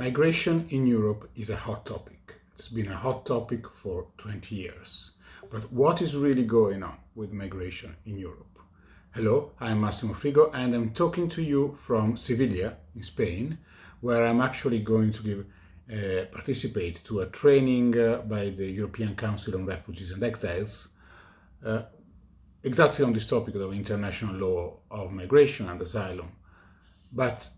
Migration in Europe is a hot topic. It's been a hot topic for 20 years. But what is really going on with migration in Europe? Hello, I'm Massimo Frigo and I'm talking to you from Sevilla in Spain, where I'm actually going to participate to a training by the European Council on Refugees and Exiles, exactly on this topic of international law of migration and asylum. But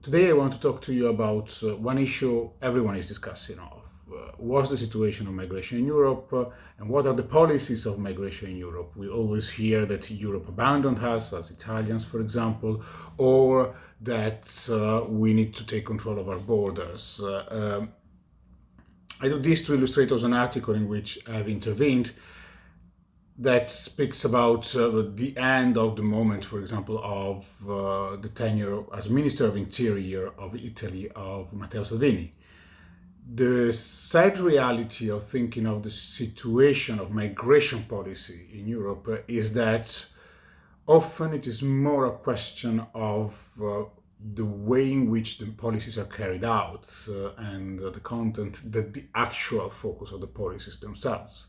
today I want to talk to you about one issue everyone is discussing of. What's the situation of migration in Europe and what are the policies of migration in Europe? We always hear that Europe abandoned us, as Italians, for example, or that we need to take control of our borders. I do this to illustrate also an article in which I've intervened that speaks about the end of the moment, for example, of the tenure as Minister of Interior of Italy of Matteo Salvini. The sad reality of thinking of the situation of migration policy in Europe is that often it is more a question of the way in which the policies are carried out and the content than the actual focus of the policies themselves.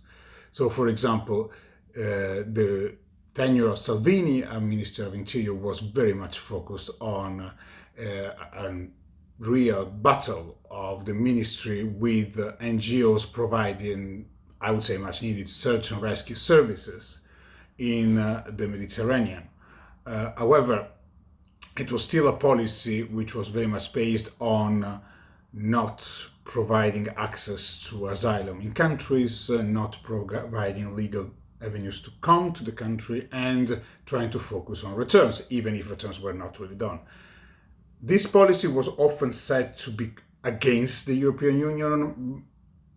So, for example, the tenure of Salvini as Minister of Interior was very much focused on a real battle of the ministry with NGOs providing, I would say, much needed search and rescue services in the Mediterranean. However, it was still a policy which was very much based on not providing access to asylum in countries, not providing legal avenues to come to the country, and trying to focus on returns, even if returns were not really done. This policy was often said to be against the European Union.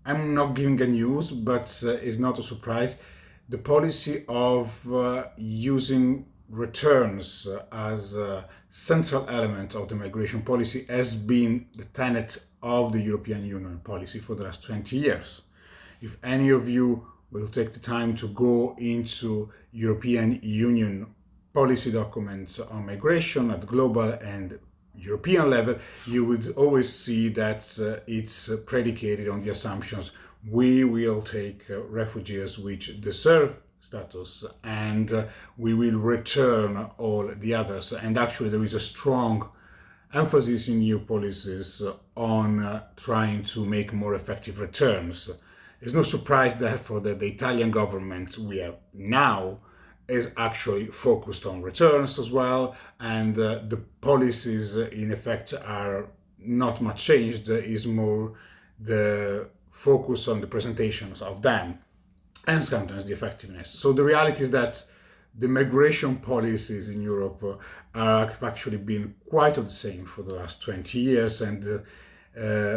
I'm not giving a news, but it's not a surprise. The policy of using returns as a central element of the migration policy has been the tenet of the European Union policy for the last 20 years. If any of you will take the time to go into European Union policy documents on migration at global and European level, you would always see that it's predicated on the assumptions we will take refugees which deserve status and we will return all the others. And actually there is a strong emphasis in EU policies on trying to make more effective returns. It's no surprise, therefore, that the Italian government we have now is actually focused on returns as well, and the policies in effect are not much changed. Is more the focus on the presentations of them and sometimes the effectiveness. So the reality is that the migration policies in Europe have actually been quite the same for the last 20 years, and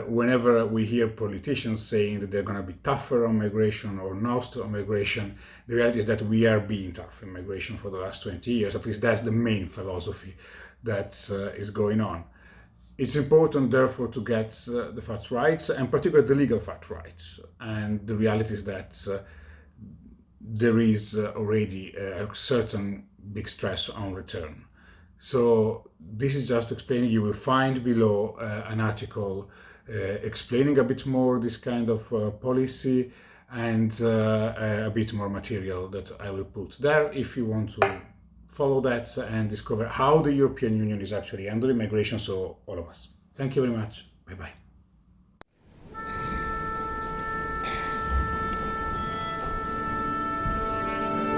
whenever we hear politicians saying that they're going to be tougher on migration or not on migration, the reality is that we are being tough in migration for the last 20 years. At least that's the main philosophy that is going on. It's important, therefore, to get the facts right, and particularly the legal facts right. And the reality is that there is already a certain big stress on return. So this is just to explain. You will find below an article explaining a bit more this kind of policy and a bit more material that I will put there if you want to follow that and discover how the European Union is actually handling migration, so all of us. Thank you very much. Bye-bye.